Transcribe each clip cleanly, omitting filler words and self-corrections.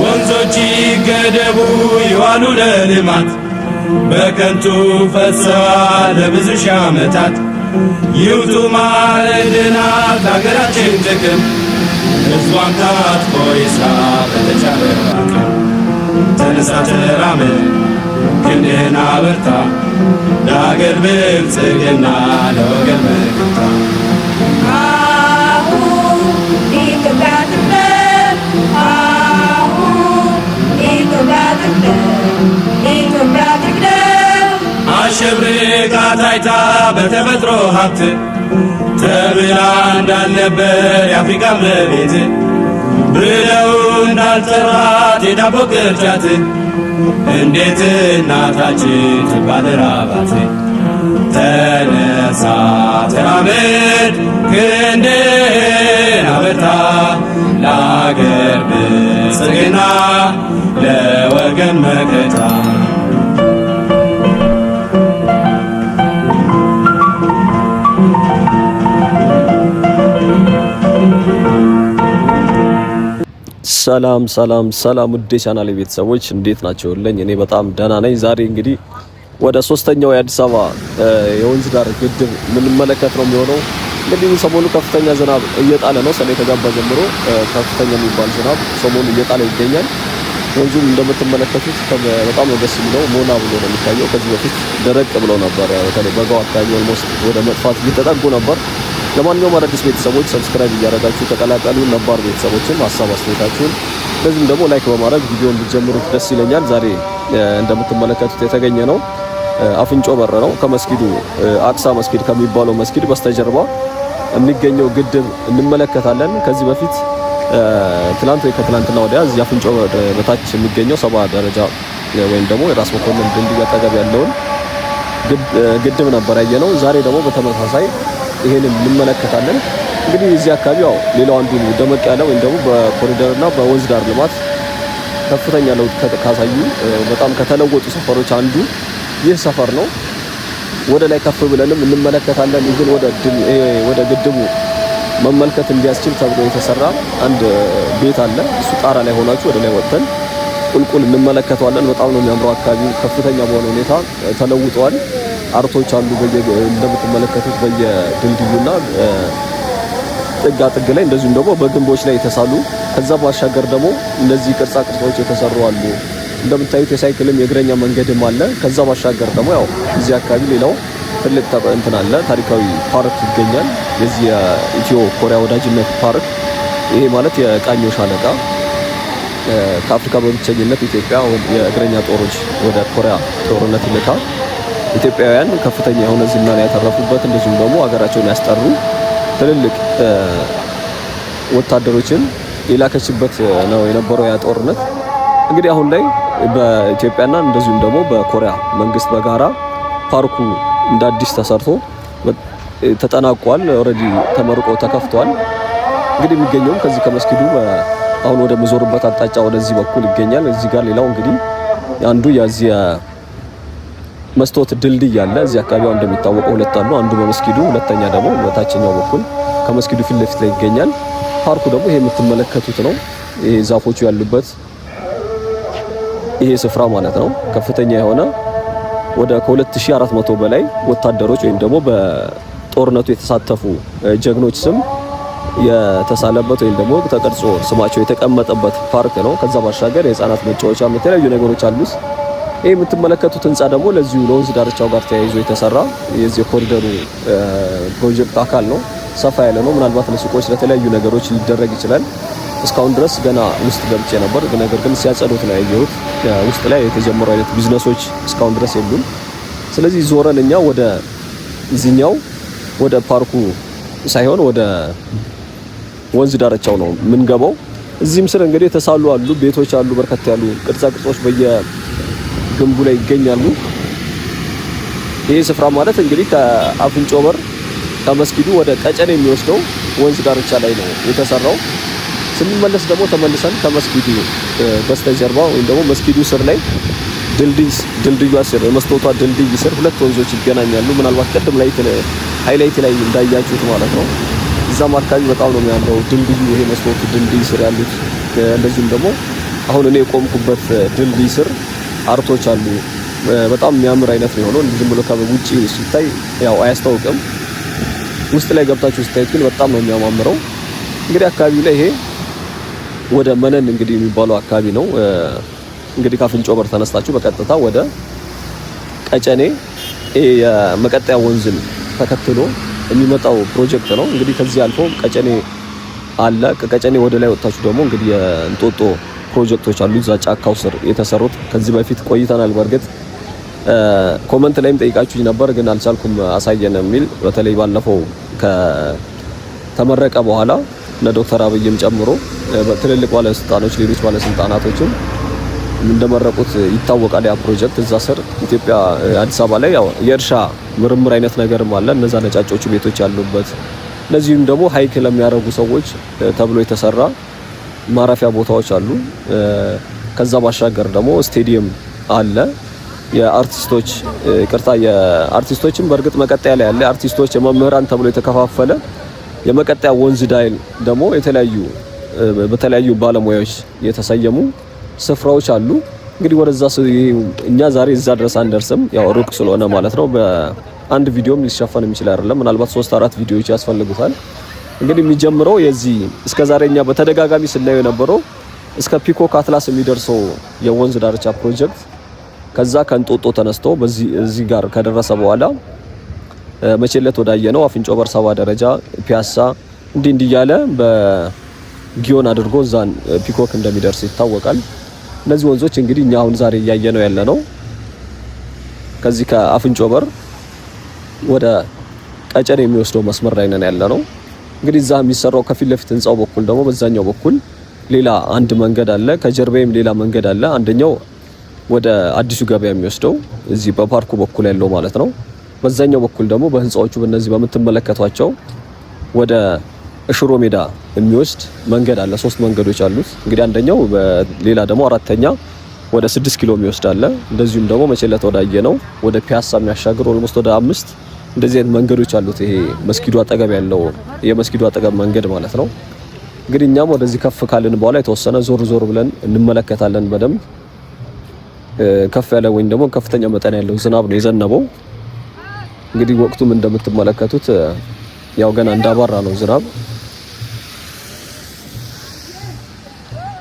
ወንዞች ገደቡ ይዋሉ ለልማት በከንቱ ፈሰዋል ለብዙ ሺህ ዓመታት። ይውጡ ማዕድናት ለሀገራችን ጥቅም ሕዝቧን ታጥቆ ይስራ በተቻለው አቅም። ተነሳ ተራመድ ክንድህን አበርታ ለሀገር ብልጽግና ለወገን መከታ። አሸብርቃ ታይታ በተፈጥሮ ሀብት ተብላ እንዳልነበር የአፍሪካ እመቤት ብለው እንዳልጠራት የዳቦ ቅርጫት እንዴት እናታችን ትባል ራባት። ተነሳ ተራመድ ክንድህን አበርታ ለአገር ብልጽግና ለወገን መከታ። ሰላም ሰላም ሰላም ውድ ቻናሌ ቤተሰቦች እንዴት ናቸውልኝ? እኔ በጣም ደህና ነኝ። ዛሬ እንግዲህ ወደ ሶስተኛው የአዲስ አበባ የወንዝ ዳር ግድብ የምንመለከት ነው የሚሆነው። እንግዲህ ሰሞኑ ከፍተኛ ዝናብ እየጣለ ነው። ሰኔ ከገባ ጀምሮ ከፍተኛ የሚባል ዝናብ ሰሞኑ እየጣለ ይገኛል። ወንዙም እንደምትመለከቱት በጣም ነው ደስ የሚለው። ሞላ ብሎ ነው የሚታየው። ከዚህ በፊት ደረቅ ብሎ ነበር። በተለይ በጋው አካባቢ ኦልሞስት ወደ መጥፋት እየተጠጉ ነበር። ለማንኛውም አዳዲስ ቤተሰቦች ሰብስክራይብ እያደረጋችሁ ተቀላቀሉ። ነባር ቤተሰቦችም ሀሳብ አስተያየታችሁን ለዚህም ደግሞ ላይክ በማድረግ ቪዲዮውን ቢጀምሩት ደስ ይለኛል። ዛሬ እንደምትመለከቱት የተገኘ ነው አፍንጮ በር ነው። ከመስጊዱ አቅሳ መስጊድ ከሚባለው መስጊድ በስተጀርባ የሚገኘው ግድብ እንመለከታለን። ከዚህ በፊት ትላንት ወይ ከትላንትና ወዲያ እዚህ አፍንጮ በታች የሚገኘው 70 ደረጃ ወይም ደግሞ የራስ መኮንን ድልድይ አጠገብ ያለውን ግድብ ነበር ያየነው። ዛሬ ደግሞ በተመሳሳይ ይሄንን እንመለከታለን። እንግዲህ እዚህ አካባቢ ያው ሌላው አንዱ ደመቅ ያለ ወይም ደግሞ በኮሪደርና በወንዝ ዳር ልማት ከፍተኛ ለውጥ ካሳዩ በጣም ከተለወጡ ሰፈሮች አንዱ ይህ ሰፈር ነው። ወደ ላይ ከፍ ብለንም እንመለከታለን። ግን ወደ ግድቡ መመልከት እንዲያስችል ተብሎ የተሰራ አንድ ቤት አለ። እሱ ጣራ ላይ ሆናችሁ ወደ ላይ ወጥተን ቁልቁል እንመለከተዋለን። በጣም ነው የሚያምረው። አካባቢው ከፍተኛ በሆነ ሁኔታ ተለውጧል። አርቶች አሉ እንደምትመለከቱት በየድልድዩና ጥጋ ጥግ ላይ እንደዚሁም ደግሞ በግንቦች ላይ የተሳሉ። ከዛ ባሻገር ደግሞ እነዚህ ቅርጻ ቅርጾች የተሰሩ አሉ። እንደምታዩት የሳይክልም የእግረኛ መንገድም አለ። ከዛ ባሻገር ደግሞ ያው እዚህ አካባቢ ሌላው ትልቅ እንትን አለ፣ ታሪካዊ ፓርክ ይገኛል። የዚህ የኢትዮ ኮሪያ ወዳጅነት ፓርክ። ይሄ ማለት የቃኞ ሻለቃ ከአፍሪካ በብቸኝነት ኢትዮጵያ የእግረኛ ጦሮች ወደ ኮሪያ ጦርነት ልካ ኢትዮጵያውያን ከፍተኛ የሆነ ዝናን ያተረፉበት እንደዚሁም ደግሞ ሀገራቸውን ያስጠሩ ትልልቅ ወታደሮችን የላከችበት ነው የነበረው ያ ጦርነት። እንግዲህ አሁን ላይ በኢትዮጵያና እንደዚሁም ደግሞ በኮሪያ መንግስት በጋራ ፓርኩ እንደ አዲስ ተሰርቶ ተጠናቋል። ኦሬዲ ተመርቆ ተከፍቷል። እንግዲህ የሚገኘው ከዚህ ከመስጊዱ አሁን ወደ መዞርበት አቅጣጫ ወደዚህ በኩል ይገኛል። እዚህ ጋር ሌላው እንግዲህ አንዱ የዚህ መስቶት ድልድይ አለ። እዚህ አካባቢው እንደሚታወቀው ሁለት አሉ። አንዱ በመስጊዱ፣ ሁለተኛ ደግሞ በታችኛው በኩል ከመስጊዱ ፊት ለፊት ላይ ይገኛል። ፓርኩ ደግሞ ይሄ የምትመለከቱት ነው። ይሄ ዛፎቹ ያሉበት ይሄ ስፍራ ማለት ነው። ከፍተኛ የሆነ ወደ ከ2400 በላይ ወታደሮች ወይም ደግሞ በጦርነቱ የተሳተፉ ጀግኖች ስም የተሳለበት ወይም ደግሞ ተቀርጾ ስማቸው የተቀመጠበት ፓርክ ነው። ከዛ ባሻገር የህፃናት መጫወቻ የተለያዩ ነገሮች አሉት። ይሄ የምትመለከቱት ህንጻ ደግሞ ለዚሁ ለወንዝ ዳርቻው ጋር ተያይዞ የተሰራ የዚህ ኮሪደሩ ፕሮጀክት አካል ነው። ሰፋ ያለ ነው። ምናልባት ለሱቆች ለተለያዩ ነገሮች ሊደረግ ይችላል። እስካሁን ድረስ ገና ውስጥ ገብቼ ነበር። ነገር ግን ሲያጸዱት ነው ያየሁት። ውስጥ ላይ የተጀመሩ አይነት ቢዝነሶች እስካሁን ድረስ የሉም። ስለዚህ ዞረን እኛ ወደ እዚህኛው ወደ ፓርኩ ሳይሆን ወደ ወንዝ ዳርቻው ነው የምንገባው። እዚህም ስር እንግዲህ የተሳሉ አሉ፣ ቤቶች አሉ፣ በርከት ያሉ ቅርጻ ቅርጾች በየግንቡ ላይ ይገኛሉ። ይሄ ስፍራ ማለት እንግዲህ ከአፍንጮ በር ከመስጊዱ ወደ ቀጨኔ የሚወስደው ወንዝ ዳርቻ ላይ ነው የተሰራው። ስንመለስ ደግሞ ተመልሰን ከመስጊዱ በስተጀርባ ወይም ደግሞ መስጊዱ ስር ላይ ድልድዩ ስር የመስታወቷ ድልድይ ስር ሁለት ወንዞች ይገናኛሉ። ምናልባት ቀደም ላይ ሃይላይት ላይ እንዳያችሁት ማለት ነው። እዛም አካባቢ በጣም ነው የሚያምረው ድልድዩ። ይሄ መስታወቱ ድልድይ ስር ያሉት እንደዚሁም ደግሞ አሁን እኔ የቆምኩበት ድልድይ ስር አርቶች አሉ። በጣም የሚያምር አይነት ነው የሆነው። ዝም ብሎ ከውጪ ሲታይ ያው አያስታውቅም። ውስጥ ላይ ገብታችሁ ስታዩት ግን በጣም ነው የሚያማምረው። እንግዲህ አካባቢው ላይ ይሄ ወደ መነን እንግዲህ የሚባለው አካባቢ ነው። እንግዲህ ከአፍንጮ በር ተነስታችሁ በቀጥታ ወደ ቀጨኔ የመቀጠያ ወንዝን ተከትሎ የሚመጣው ፕሮጀክት ነው። እንግዲህ ከዚህ አልፎ ቀጨኔ አለ። ከቀጨኔ ወደ ላይ ወጣችሁ ደግሞ እንግዲህ የእንጦጦ ፕሮጀክቶች አሉ እዛ ጫካው ስር የተሰሩት። ከዚህ በፊት ቆይተናል። በርግጥ ኮመንት ላይም ጠይቃችሁኝ ነበር ግን አልቻልኩም አሳየን የሚል። በተለይ ባለፈው ከተመረቀ በኋላ ለዶክተር አብይም ጨምሮ ትልልቅ ባለስልጣኖች ሌሎች ባለስልጣናቶችም እንደመረቁት ይታወቃል። ያ ፕሮጀክት እዛ ስር ኢትዮጵያ አዲስ አበባ ላይ ያው የእርሻ ምርምር አይነት ነገርም አለ። እነዛ ነጫጮቹ ቤቶች ያሉበት ለዚህም ደግሞ ሃይክ ለሚያረጉ ሰዎች ተብሎ የተሰራ ማረፊያ ቦታዎች አሉ። ከዛ ባሻገር ደግሞ ስቴዲየም አለ። የአርቲስቶች የአርቲስቶችም በእርግጥ መቀጠያ ላይ ያለ አርቲስቶች የመምህራን ተብሎ የተከፋፈለ የመቀጠያ ወንዝ ዳይል ደግሞ በተለያዩ ባለሙያዎች የተሰየሙ ስፍራዎች አሉ። እንግዲህ ወደዛ እኛ ዛሬ እዛ ድረስ አንደርስም፣ ያው ሩቅ ስለሆነ ማለት ነው። በአንድ ቪዲዮም ሊሸፈን የሚችል አይደለም። ምናልባት 3-4 ቪዲዮዎች ያስፈልጉታል። እንግዲህ የሚጀምረው የዚህ እስከ ዛሬ እኛ በተደጋጋሚ ስናየው የነበረው እስከ ፒኮክ አትላስ የሚደርሰው የወንዝ ዳርቻ ፕሮጀክት ከዛ ከእንጦጦ ተነስቶ እዚህ ጋር ከደረሰ በኋላ መቼለት ወዳየነው አፍንጮ በር 70 ደረጃ ፒያሳ እንዲህ እያለ በጊዮን አድርጎ እዛን ፒኮክ እንደሚደርስ ይታወቃል። እነዚህ ወንዞች እንግዲህ እኛ አሁን ዛሬ እያየነው ያለነው ከዚህ ከአፍንጮ በር ወደ ቀጨኔ የሚወስደው መስመር ላይ ነን ያለነው። እንግዲህ እዛ የሚሰራው ከፊት ለፊት ህንጻው በኩል ደግሞ በዛኛው በኩል ሌላ አንድ መንገድ አለ። ከጀርባዬም ሌላ መንገድ አለ። አንደኛው ወደ አዲሱ ገበያ የሚወስደው እዚህ በፓርኩ በኩል ያለው ማለት ነው። በዛኛው በኩል ደግሞ በህንጻዎቹ በእነዚህ በምትመለከቷቸው ወደ እሽሮ ሜዳ የሚወስድ መንገድ አለ። 3 መንገዶች አሉት። እንግዲህ አንደኛው ሌላ ደግሞ አራተኛ ወደ 6 ኪሎ የሚወስድ አለ። እንደዚሁም ደግሞ መቼለት ወዳየነው ወደ ፒያሳ የሚያሻግር ኦልሞስት ወደ 5 እንደዚህ አይነት መንገዶች አሉት። ይሄ መስጊዱ አጠገብ ያለው የመስጊዱ አጠገብ መንገድ ማለት ነው። እንግዲህ እኛም ወደዚህ ከፍ ካልን በኋላ የተወሰነ ዞር ብለን እንመለከታለን። በደንብ ከፍ ያለ ወይም ደግሞ ከፍተኛ መጠን ያለው ዝናብ ነው የዘነበው። እንግዲህ ወቅቱም እንደምትመለከቱት ያው ገና እንዳባራ ነው ዝናብ።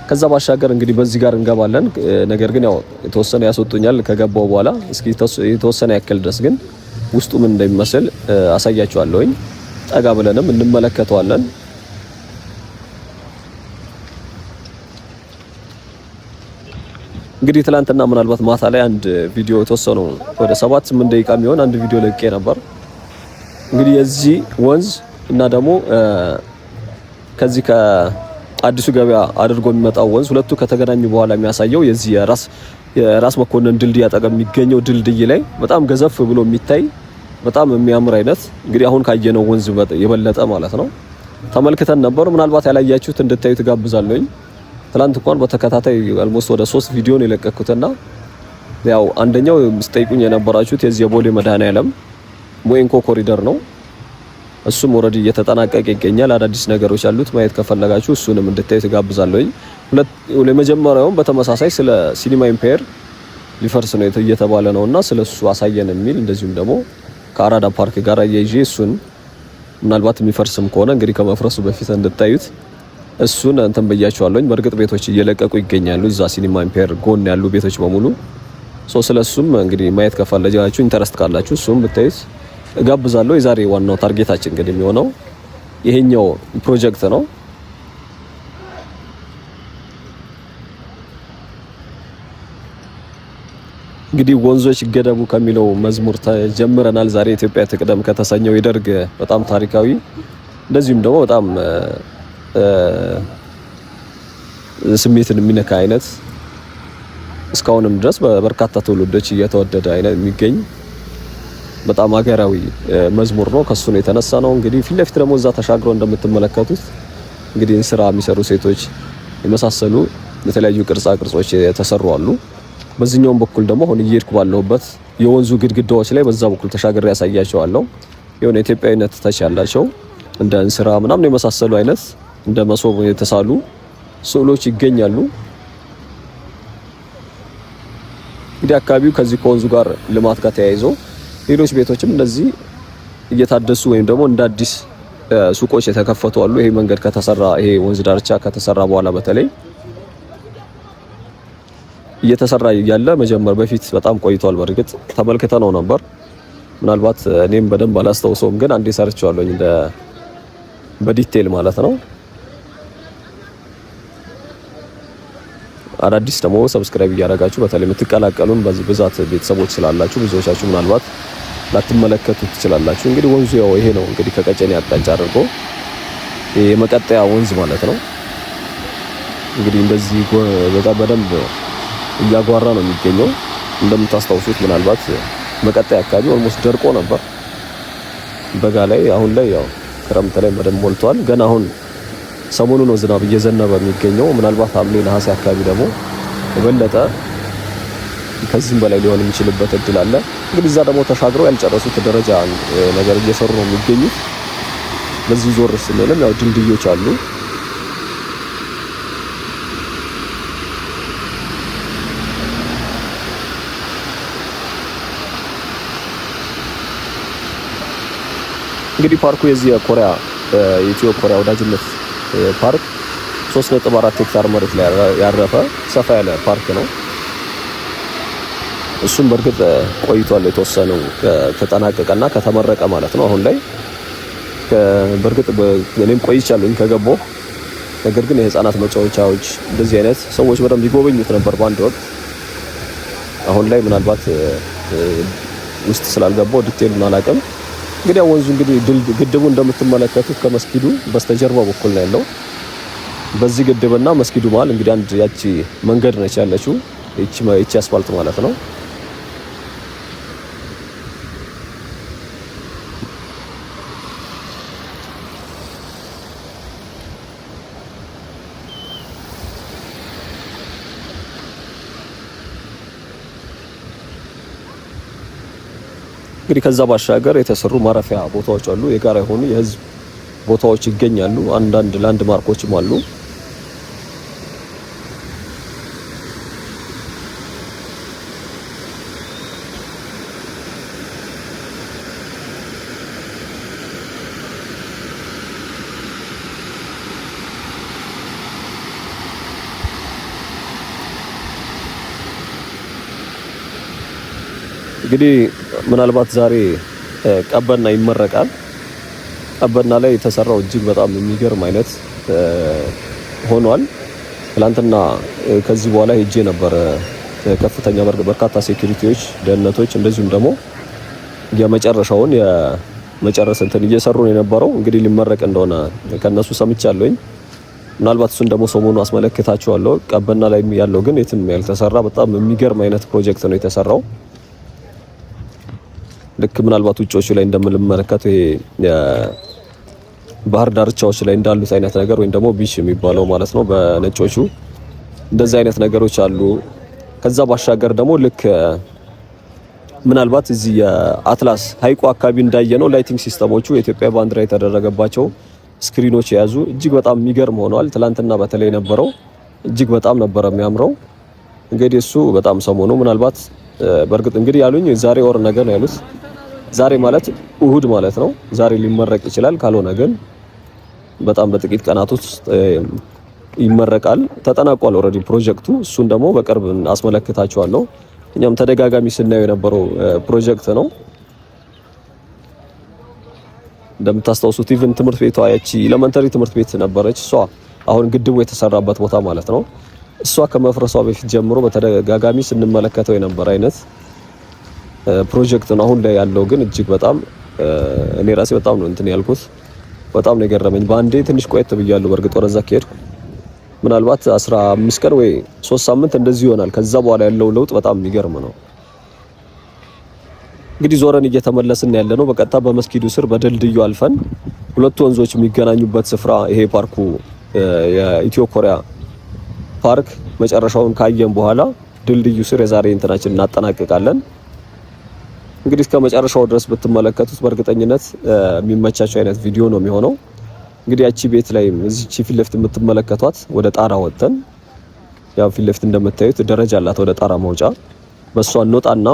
ከዛ ባሻገር እንግዲህ በዚህ ጋር እንገባለን። ነገር ግን ያው የተወሰነ ያስወጡኛል ከገባው በኋላ። እስኪ የተወሰነ ያክል ድረስ ግን ውስጡ ምን እንደሚመስል አሳያችኋለሁኝ። ጠጋ ብለንም እንመለከተዋለን። እንግዲህ ትላንትና ምናልባት ማታ ላይ አንድ ቪዲዮ የተወሰኑ ወደ 7-8 ደቂቃ የሚሆን አንድ ቪዲዮ ለቄ ነበር። እንግዲህ የዚህ ወንዝ እና ደግሞ ከዚህ ከአዲሱ ገበያ አድርጎ የሚመጣው ወንዝ ሁለቱ ከተገናኙ በኋላ የሚያሳየው የዚህ የራስ መኮንን ድልድይ አጠገብ የሚገኘው ድልድይ ላይ በጣም ገዘፍ ብሎ የሚታይ በጣም የሚያምር አይነት እንግዲህ አሁን ካየነው ወንዝ የበለጠ ማለት ነው ተመልክተን ነበር። ምናልባት ያላያችሁት እንድታዩት ጋብዛለሁኝ። ትላንት እንኳን በተከታታይ አልሞስት ወደ 3 ቪዲዮ ነው የለቀኩትና ያው አንደኛው ስጠይቁኝ የነበራችሁት የዚህ የቦሌ መድኃኔዓለም ሞይንኮ ኮሪደር ነው። እሱም ኦሬዲ እየተጠናቀቀ ይገኛል። አዳዲስ ነገሮች አሉት። ማየት ከፈለጋችሁ እሱንም እንድታዩት ጋብዛለሁኝ። ለመጀመሪያውም በተመሳሳይ ስለ ሲኒማ ኢምፔር ሊፈርስ ነው እየተባለ ነውና ስለሱ አሳየን የሚል እንደዚሁም ደግሞ ከአራዳ ፓርክ ጋር አያይዤ እሱን ምናልባት የሚፈርስም ከሆነ እንግዲህ ከመፍረሱ በፊት እንድታዩት እሱን እንትን ብያችኋለሁኝ። በእርግጥ ቤቶች እየለቀቁ ይገኛሉ እዛ ሲኒማ ኢምፔር ጎን ያሉ ቤቶች በሙሉ። ስለሱም እንግዲህ ማየት ከፈለጋችሁ ኢንተረስት ካላችሁ እሱም ብታዩት እጋብዛለሁ። የዛሬ ዋናው ታርጌታችን እንግዲህ የሚሆነው ይሄኛው ፕሮጀክት ነው። እንግዲህ ወንዞች ይገደቡ ከሚለው መዝሙር ተጀምረናል። ዛሬ ኢትዮጵያ ትቅደም ከተሰኘው የደርግ በጣም ታሪካዊ እንደዚሁም ደግሞ በጣም ስሜትን የሚነካ አይነት እስካሁንም ድረስ በበርካታ ትውልዶች እየተወደደ አይነት የሚገኝ በጣም ሀገራዊ መዝሙር ነው። ከሱ ነው የተነሳ ነው። እንግዲህ ፊት ለፊት ደግሞ እዛ ተሻግሮ እንደምትመለከቱት እንግዲህ ስራ የሚሰሩ ሴቶች የመሳሰሉ የተለያዩ ቅርጻ ቅርጾች የተሰሩ አሉ። በዚህኛው በኩል ደግሞ አሁን እየሄድኩ ባለሁበት የወንዙ ግድግዳዎች ላይ በዛ በኩል ተሻግሬ ያሳያቸዋለሁ። የሆነ ኢትዮጵያዊነት ተች ያላቸው እንደ እንስራ ምናምን የመሳሰሉ አይነት እንደ መሶብ የተሳሉ ስዕሎች ይገኛሉ። እንግዲህ አካባቢው ከዚህ ከወንዙ ጋር ልማት ጋር ተያይዞ ሌሎች ቤቶችም እንደዚህ እየታደሱ ወይም ደግሞ እንደ አዲስ ሱቆች የተከፈቱ አሉ። ይሄ መንገድ ከተሰራ ይሄ ወንዝ ዳርቻ ከተሰራ በኋላ በተለይ እየተሰራ ያለ መጀመር በፊት በጣም ቆይቷል። በርግጥ ተመልክተነው ነበር። ምናልባት እኔም በደንብ አላስተውሰውም፣ ግን አንዴ ሰርቻለሁ እንደ በዲቴል ማለት ነው። አዳዲስ ደግሞ ሰብስክራይብ እያደረጋችሁ በተለይ የምትቀላቀሉን በዚህ ብዛት ቤተሰቦች ስላላችሁ ብዙዎቻችሁ ምናልባት ላትመለከቱ ትችላላችሁ። እንግዲህ ወንዙ ያው ይሄ ነው። እንግዲህ ከቀጨኔ አቅጣጫ አድርጎ የመቀጠያ ወንዝ ማለት ነው። እንግዲህ እንደዚህ በጣም በደንብ እያጓራ ነው የሚገኘው። እንደምታስታውሱት ምናልባት መቀጠያ አካባቢ ኦልሞስት ደርቆ ነበር በጋ ላይ። አሁን ላይ ያው ክረምት ላይ በደንብ ሞልቷል። ገና አሁን ሰሞኑ ነው ዝናብ እየዘነበ የሚገኘው። ምናልባት ሐምሌ ነሐሴ አካባቢ ደግሞ የበለጠ ከዚህም በላይ ሊሆን የሚችልበት እድል አለ። እንግዲህ እዛ ደግሞ ተሻግረው ያልጨረሱት ደረጃ ነገር እየሰሩ ነው የሚገኙት። በዚህ ዞር ስንልም ያው ድልድዮች አሉ። እንግዲህ ፓርኩ የዚህ የኮሪያ የኢትዮ ኮሪያ ወዳጅነት ፓርክ 3.4 ሄክታር መሬት ላይ ያረፈ ሰፋ ያለ ፓርክ ነው። እሱም በርግጥ ቆይቷል የተወሰነው ከተጠናቀቀና ከተመረቀ ማለት ነው። አሁን ላይ በርግጥ እኔም ቆይቻለሁኝ ከገባሁ። ነገር ግን የህፃናት መጫወቻዎች እንደዚህ አይነት ሰዎች በደንብ ይጎበኙት ነበር በአንድ ወቅት። አሁን ላይ ምናልባት ውስጥ ስላልገባሁ ዲቴይሉን አላውቅም። እንግዲህ ወንዙ እንግዲህ ግድቡ እንደምትመለከቱት ከመስጊዱ በስተጀርባ በኩል ነው ያለው። በዚህ ግድብና መስጊዱ መሀል እንግዲህ አንድ ያቺ መንገድ ነች ያለችው። እቺ አስፋልት ማለት ነው። እንግዲህ ከዛ ባሻገር የተሰሩ ማረፊያ ቦታዎች አሉ። የጋራ የሆኑ የህዝብ ቦታዎች ይገኛሉ። አንዳንድ ላንድ ማርኮችም አሉ። እንግዲህ ምናልባት ዛሬ ቀበና ይመረቃል። ቀበና ላይ የተሰራው እጅግ በጣም የሚገርም አይነት ሆኗል። ትላንትና ከዚህ በኋላ ሄጄ ነበር። ከፍተኛ በርካታ ሴኩሪቲዎች፣ ደህንነቶች እንደዚሁም ደግሞ የመጨረስ እንትን እየሰሩ ነው የነበረው። እንግዲህ ሊመረቅ እንደሆነ ከነሱ ሰምቻለሁኝ። ምናልባት እሱን ደግሞ ሰሞኑ አስመለክታችኋለሁ። ቀበና ላይ ያለው ግን የትም ያልተሰራ በጣም የሚገርም አይነት ፕሮጀክት ነው የተሰራው። ልክ ምናልባት ውጮቹ ላይ እንደምንመለከተው ይሄ ባህር ዳርቻዎች ላይ እንዳሉት አይነት ነገር ወይም ደግሞ ቢች የሚባለው ማለት ነው በነጮቹ እንደዚህ አይነት ነገሮች አሉ። ከዛ ባሻገር ደግሞ ልክ ምናልባት እዚህ የአትላስ ሀይቁ አካባቢ እንዳየነው ላይቲንግ ሲስተሞቹ የኢትዮጵያ ባንዲራ የተደረገባቸው ስክሪኖች የያዙ እጅግ በጣም የሚገርም ሆነዋል። ትላንትና በተለይ ነበረው እጅግ በጣም ነበረ የሚያምረው። እንግዲህ እሱ በጣም ሰሞኑ ምናልባት በርግጥ እንግዲህ ያሉኝ ዛሬ ወር ነገ ነው ያሉት። ዛሬ ማለት እሁድ ማለት ነው። ዛሬ ሊመረቅ ይችላል። ካልሆነ ግን በጣም በጥቂት ቀናት ውስጥ ይመረቃል። ተጠናቋል ኦልሬዲ ፕሮጀክቱ። እሱን ደግሞ በቅርብ አስመለክታችኋለሁ። እኛም ተደጋጋሚ ስናየው የነበረው ፕሮጀክት ነው። እንደምታስታውሱት ኢቭን ትምህርት ቤቷ ያቺ ኤሌመንተሪ ትምህርት ቤት ነበረች። እሷ አሁን ግድቡ የተሰራበት ቦታ ማለት ነው። እሷ ከመፍረሷ በፊት ጀምሮ በተደጋጋሚ ስንመለከተው የነበረ አይነት ፕሮጀክት ነው። አሁን ላይ ያለው ግን እጅግ በጣም እኔ ራሴ በጣም ነው እንትን ያልኩት። በጣም ነው የገረመኝ። በአንዴ ትንሽ ቆየት ብያለሁ። በርግጥ ወደዛ ከሄድኩ ምናልባት 15 ቀን ወይ 3 ሳምንት እንደዚህ ይሆናል። ከዛ በኋላ ያለው ለውጥ በጣም የሚገርም ነው። እንግዲህ ዞረን እየተመለስን ያለ ነው። በቀጥታ በመስጊዱ ስር በድልድዩ አልፈን ሁለቱ ወንዞች የሚገናኙበት ስፍራ ይሄ ፓርኩ የኢትዮ ኮሪያ ፓርክ መጨረሻውን ካየን በኋላ ድልድዩ ስር የዛሬ እንትናችን እናጠናቅቃለን። እንግዲህ እስከ መጨረሻው ድረስ ብትመለከቱት በእርግጠኝነት የሚመቻቸው አይነት ቪዲዮ ነው የሚሆነው። እንግዲህ ያቺ ቤት ላይ እዚህች ፊት ለፊት የምትመለከቷት ወደ ጣራ ወጥተን ያው ፊት ለፊት እንደምታዩት ደረጃ አላት ወደ ጣራ መውጫ። በሷ እንወጣና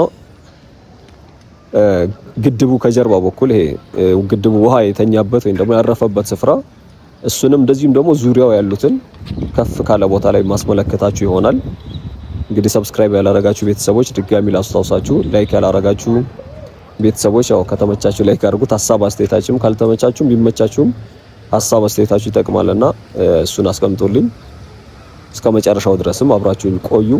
ግድቡ ከጀርባ በኩል ይሄ ግድቡ ውሃ የተኛበት ወይም ደግሞ ያረፈበት ስፍራ እሱንም እንደዚሁም ደግሞ ዙሪያው ያሉትን ከፍ ካለ ቦታ ላይ ማስመለከታችሁ ይሆናል። እንግዲህ ሰብስክራይብ ያላረጋችሁ ቤተሰቦች ድጋሚ ላስታውሳችሁ፣ ላይክ ያላረጋችሁ ቤተሰቦች ያው ከተመቻችሁ ላይክ አድርጉት። ሀሳብ አስተያየታችሁም ካልተመቻችሁም ቢመቻችሁም ሀሳብ አስተያየታችሁ ይጠቅማልና እሱን አስቀምጡልኝ። እስከ መጨረሻው ድረስም አብራችሁን ቆዩ።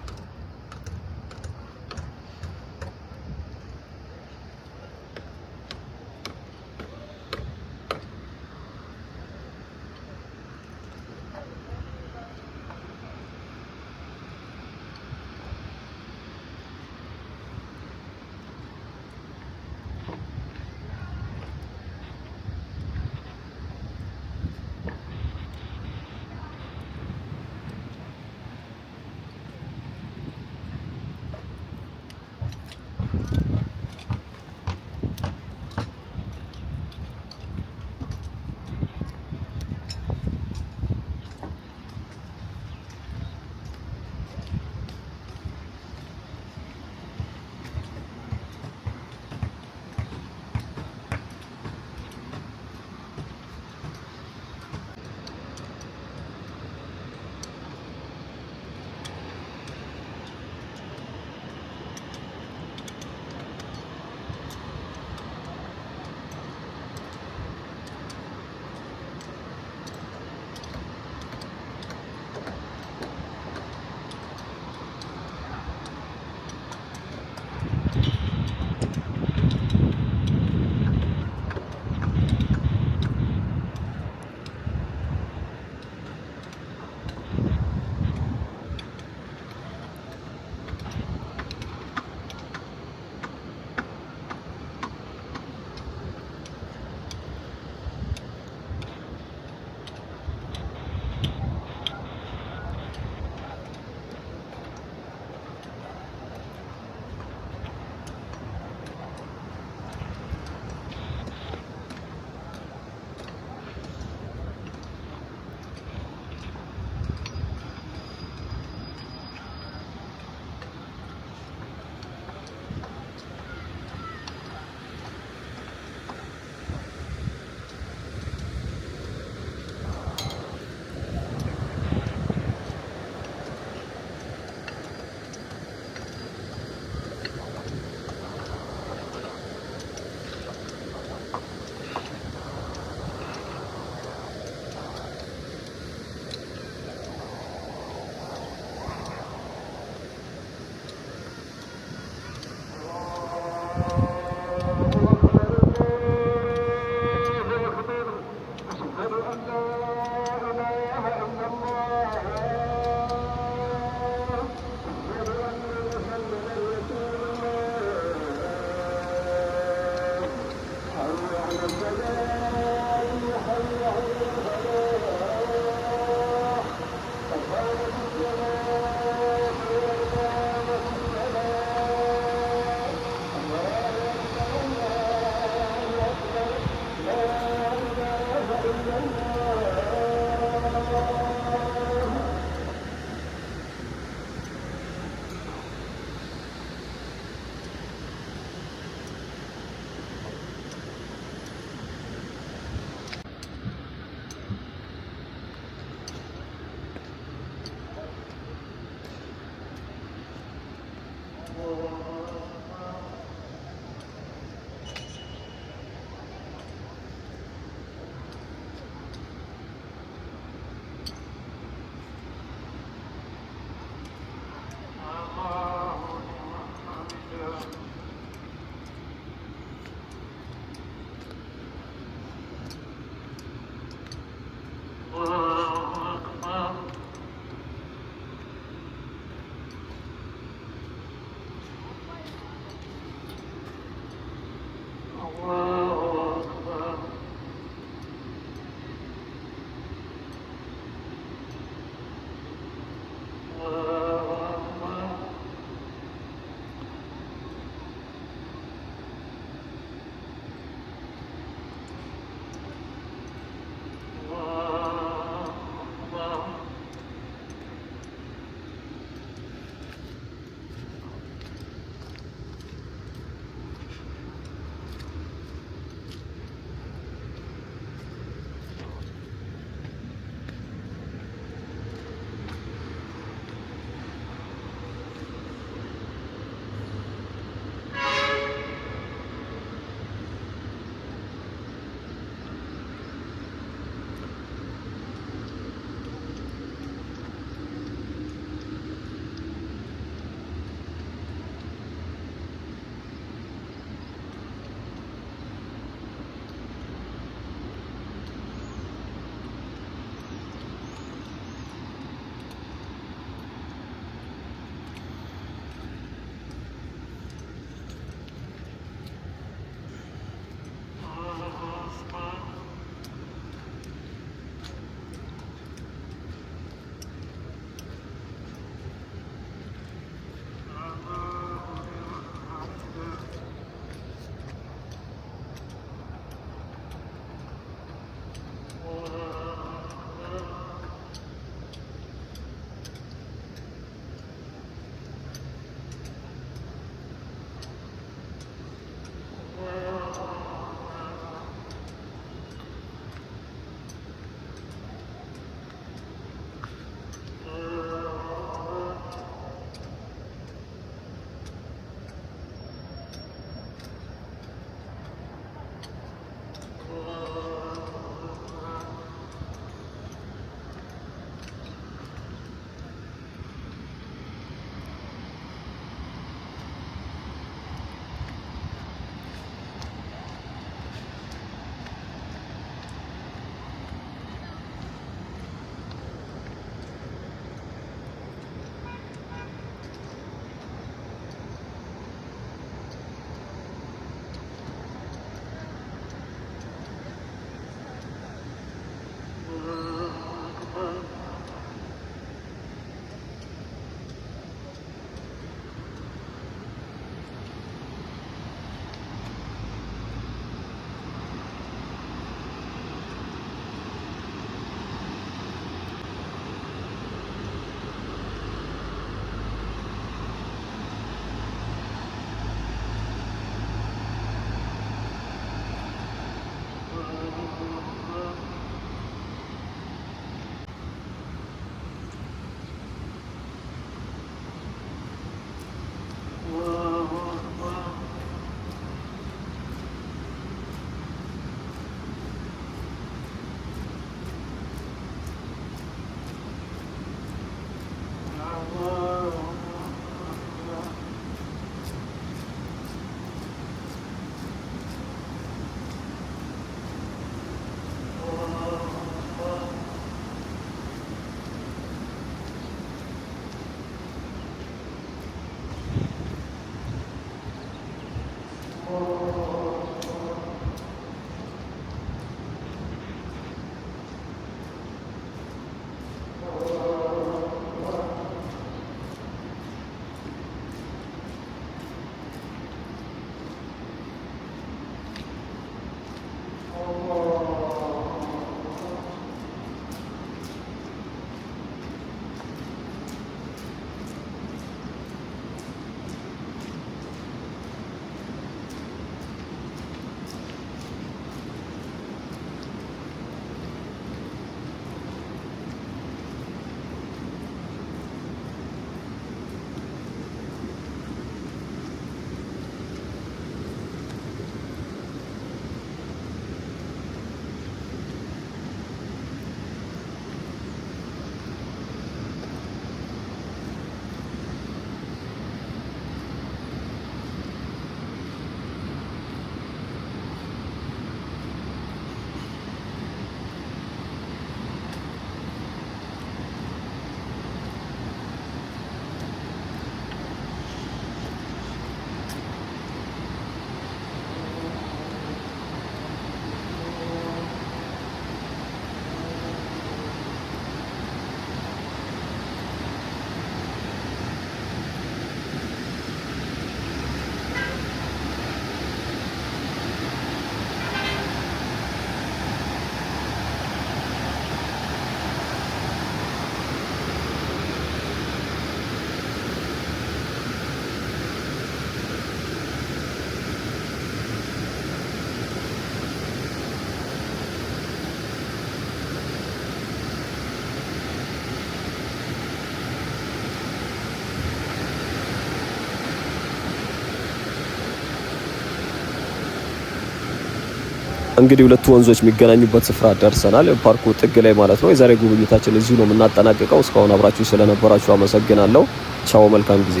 እንግዲህ ሁለቱ ወንዞች የሚገናኙበት ስፍራ ደርሰናል። ፓርኩ ጥግ ላይ ማለት ነው። የዛሬ ጉብኝታችን እዚሁ ነው የምናጠናቅቀው። እስካሁን አብራችሁ ስለነበራችሁ አመሰግናለሁ። ቻው፣ መልካም ጊዜ።